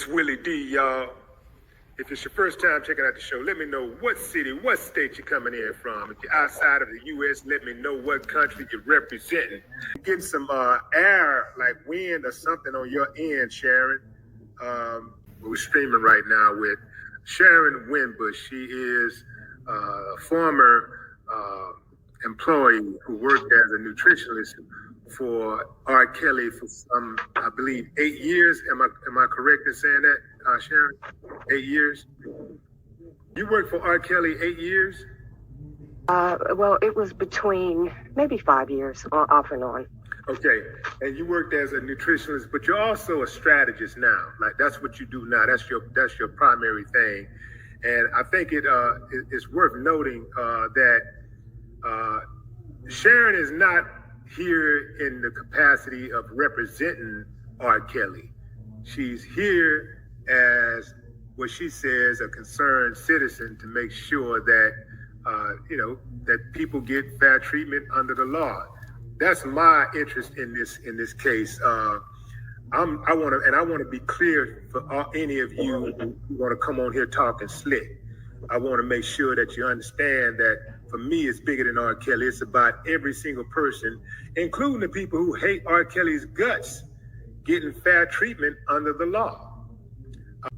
It's Willie D, y'all. If it's your first time checking out the show, let me know what city, what state you're coming in from. If you're outside of the U.S., let me know what country you're representing. Getting some air, like wind or something on your end, Sharon. We're streaming right now with Sharon Winbush. She is a former employee who worked as a nutritionist for RKELLY for some, I believe, 8 years. Am I correct in saying that, Sharon? 8 years? You worked for RKELLY 8 years? Well, it was between maybe 5 years, off and on. Okay, and you worked as a nutritionist, but you're also a strategist now. Like that's what you do now. That's your primary thing, and I think it's worth noting that Sharon is not here in the capacity of representing RKELLY. She's here as what she says a concerned citizen to make sure that that people get fair treatment under the law. That's my interest in this case. I want to be clear for any of you who want to come on here talking slick. I want to make sure that you understand that for me, it's bigger than RKELLY. It's about every single person, including the people who hate RKELLY's guts, getting fair treatment under the law.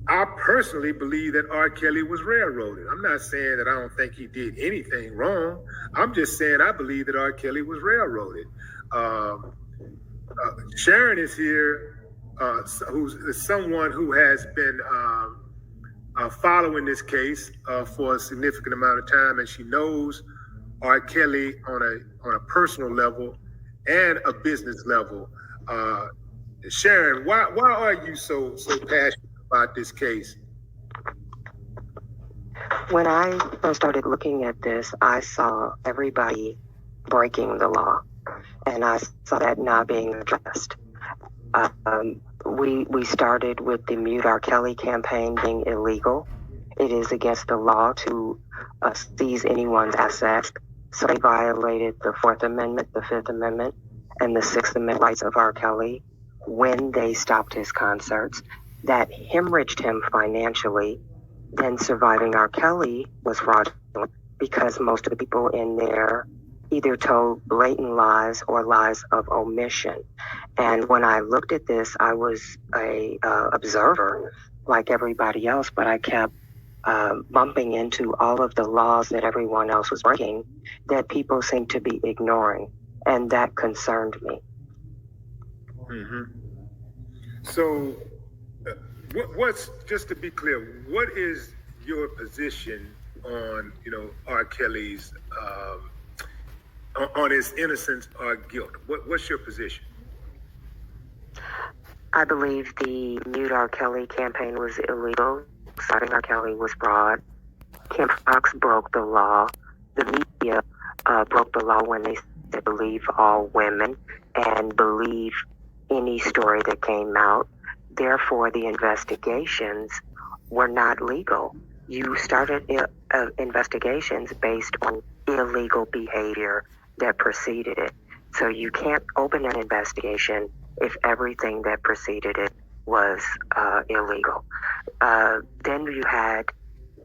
I personally believe that RKELLY was railroaded. I'm not saying that I don't think he did anything wrong. I'm just saying I believe that RKELLY was railroaded. Sharon is here, who's someone who has been following this case for a significant amount of time, and she knows RKELLY on a personal level and a business level. Sharon, why are you so passionate about this case? When I first started looking at this, I saw everybody breaking the law, and I saw that not being addressed. We started with the Mute RKELLY campaign being illegal. It is against the law to seize anyone's assets. So they violated the Fourth Amendment, the Fifth Amendment, and the Sixth Amendment rights of RKELLY when they stopped his concerts. That hemorrhaged him financially. Then surviving RKELLY was fraudulent because most of the people in there either told blatant lies or lies of omission. And when I looked at this, I was a observer like everybody else, but I kept bumping into all of the laws that everyone else was breaking that people seemed to be ignoring, and that concerned me. Mm-hmm. So what's, just to be clear, what is your position on RKELLY's on his innocence or guilt? What's your position? I believe the Mute RKELLY campaign was illegal. Starting RKELLY was fraud. Kim Fox broke the law. The media broke the law when they said believe all women and believe any story that came out. Therefore, the investigations were not legal. You started investigations based on illegal behavior that preceded it. So you can't open an investigation if everything that preceded it was illegal. Then you had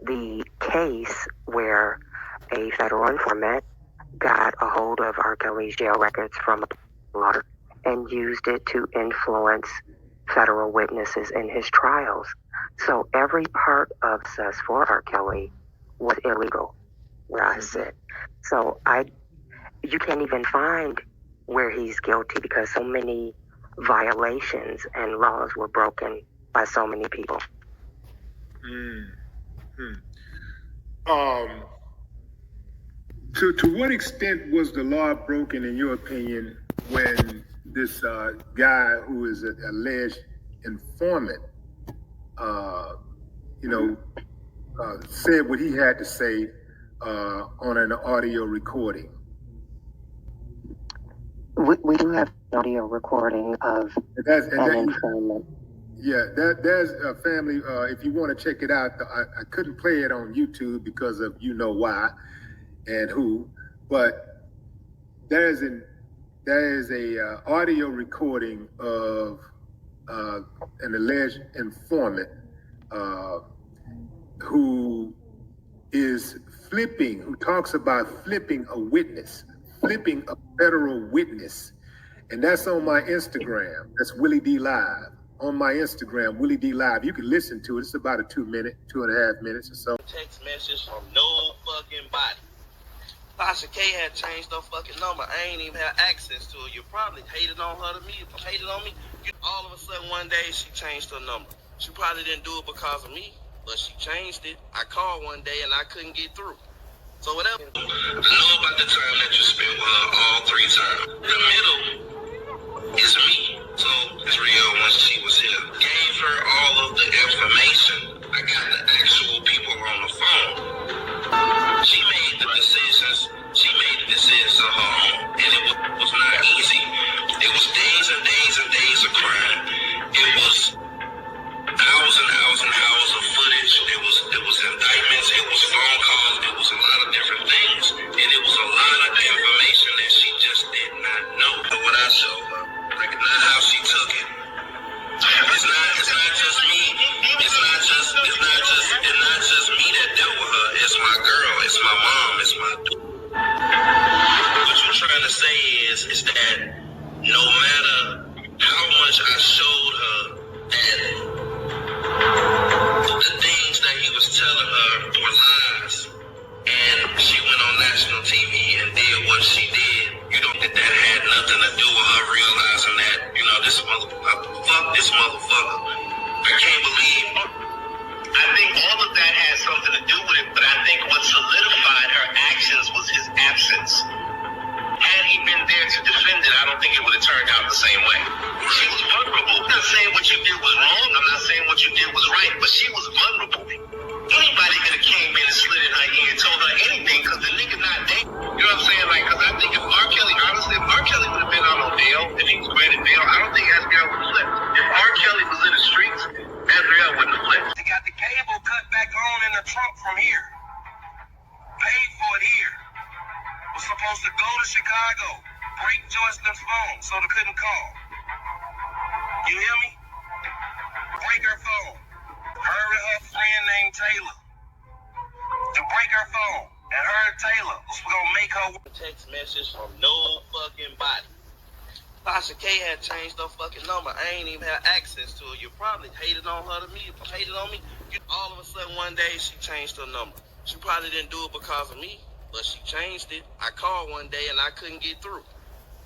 the case where a federal informant got a hold of RKELLY's jail records from a lawyer and used it to influence federal witnesses in his trials. So every part of access for RKELLY was illegal where I sit. So you can't even find where he's guilty because so many violations and laws were broken by so many people. To what extent was the law broken, in your opinion, when this guy who is an alleged informant, said what he had to say on an audio recording? We do have audio recording of an informant. Yeah, there's a family. If you want to check it out, I couldn't play it on YouTube because of why and who, but there is a audio recording of an alleged informant who is flipping, who talks about flipping a witness, flipping a federal witness. And that's on my Instagram. That's Willie D Live. On my Instagram, Willie D Live. You can listen to it. It's about a 2 minute, 2.5 minutes or so. Text message from no fucking body. Tasha K had changed her fucking number. I ain't even had access to it. You probably hated on her to me. Hated on me. All of a sudden one day she changed her number. She probably didn't do it because of me, but she changed it. I called one day and I couldn't get through. So whatever. I know about the time that you spent with her all 3 times. The middle is me. So it's real when she was here. Gave her all of the information. I got the actual people on the phone. She made the decisions. She made the decisions of her own. And it was not easy. It was days and days and days of crime. It was hours and hours and hours of footage. It was indictments. It was phone calls. It was a lot of different things. And it was a lot of information that she just did not know. But what I showed her, like not how she took it. It's not just me. It's not just me that dealt with her. It's my girl. It's my mom. It's my daughter. What you're trying to say is that no matter how much I showed her that the things that he was telling her were lies, and she went on national TV and did what she did, you don't think that had nothing to do with her realizing that, you know, this motherfucker, fuck this motherfucker. I can't believe. I think all of that has something to do with it, but I think what solidified her actions was his absence. Had he been there to defend it, I don't think it would have turned out the same way. She was vulnerable. I'm not saying what you did was wrong. I'm not saying what you did was right, but she was vulnerable. Anybody could have came in and slid in her ear and told her anything because the nigga not dating. You know what I'm saying? Like, because I think if R. Kelly, honestly, if R. Kelly would have been out on bail, if he was granted bail, I don't think Asriel would have flipped. If R. Kelly was in the streets, Asriel wouldn't have flipped. They got the cable cut back on in the trunk from here. Paid for it here. Was supposed to go to Chicago, break Joycelyn's phone so they couldn't call. You hear me? Break her phone. Her and her friend named Taylor. To break her phone. And her and Taylor was gonna make her text message from no fucking body. Tasha K had changed her fucking number. I ain't even had access to it. You probably hated on her to me. Hated on me. All of a sudden one day she changed her number. She probably didn't do it because of me, but she changed it. I called one day and I couldn't get through.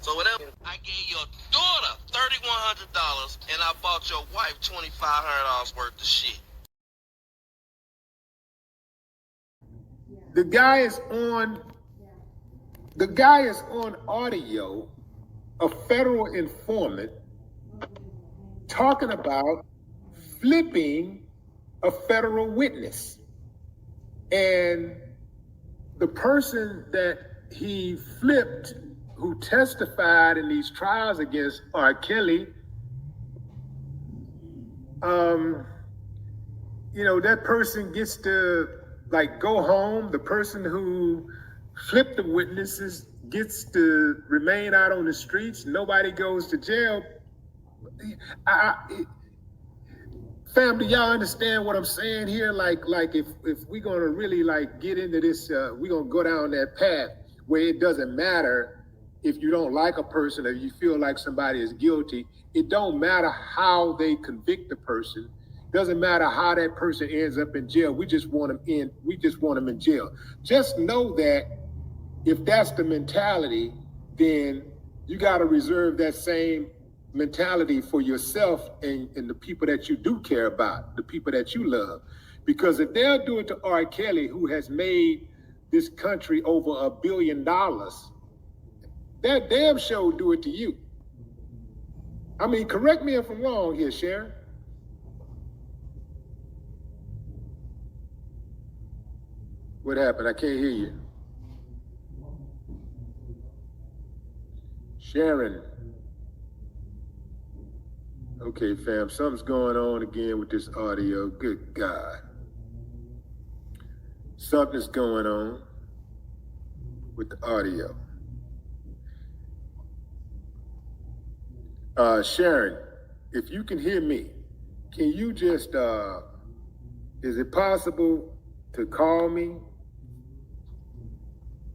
So whatever. I gave your daughter $3,100 and I bought your wife $2,500 worth of shit. The guy is on audio, a federal informant talking about flipping a federal witness. And the person that he flipped, who testified in these trials against R. Kelly, that person gets to go home. The person who flipped the witnesses gets to remain out on the streets. Nobody goes to jail. Family, y'all understand what I'm saying here? If we're gonna really get into this, we're gonna go down that path where it doesn't matter if you don't like a person or you feel like somebody is guilty. It don't matter how they convict the person. Doesn't matter how that person ends up in jail. We just want them in. We just want them in jail. Just know that if that's the mentality, then you got to reserve that same mentality for yourself and the people that you do care about, the people that you love. Because if they'll do it to R. Kelly, who has made this country over $1 billion, that damn show do it to you. I mean, correct me if I'm wrong here, Sharon. What happened? I can't hear you. Sharon. Okay, fam, something's going on again with this audio. Good God. Something's going on with the audio. Sharon, if you can hear me, can you just, is it possible to call me?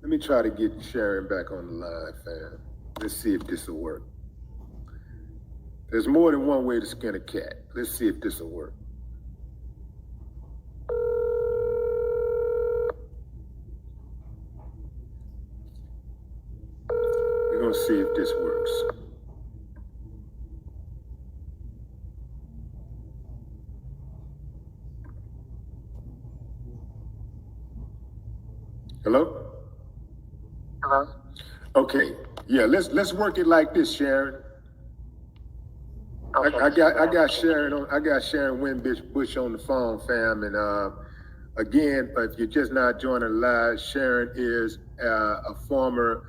Let me try to get Sharon back on the line, fam. Let's see if this will work. There's more than one way to skin a cat. Let's see if this will work. We're gonna see if this works. Hello? Hello? Okay, yeah, let's work it like this, Sharon. Okay. I got Sharon Winbush on the phone, fam, and again, if you're just not joining live, Sharon is a former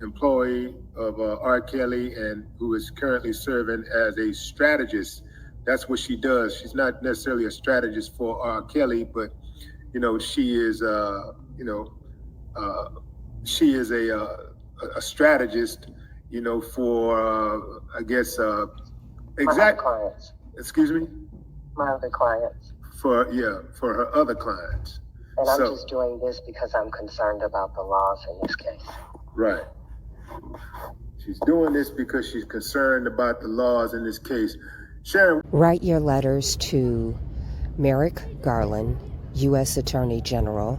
employee of R. Kelly and who is currently serving as a strategist. That's what she does. She's not necessarily a strategist for R. Kelly, but she is she is a strategist, for I guess Clients. Excuse me. My other clients. For her other clients. And I'm just doing this because I'm concerned about the laws in this case. Right. She's doing this because she's concerned about the laws in this case. Sharon. Write your letters to Merrick Garland, U.S. Attorney General,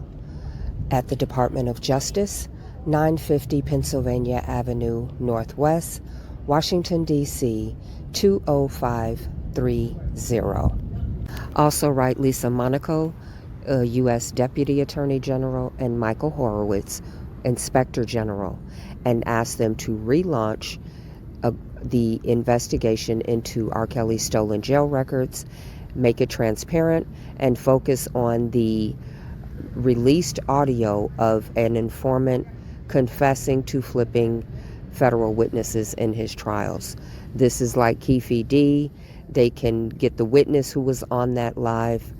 at the Department of Justice, 950 Pennsylvania Avenue Northwest, Washington, D.C., 20530. Also write Lisa Monaco, U.S. Deputy Attorney General, and Michael Horowitz, Inspector General, and ask them to relaunch the investigation into R. Kelly's stolen jail records, make it transparent, and focus on the released audio of an informant confessing to flipping federal witnesses in his trials. This is like Keefe D. They can get the witness who was on that live,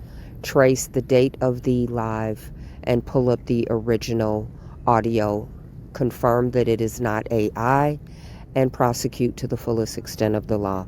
trace the date of the live, and pull up the original audio, confirm that it is not AI, and prosecute to the fullest extent of the law.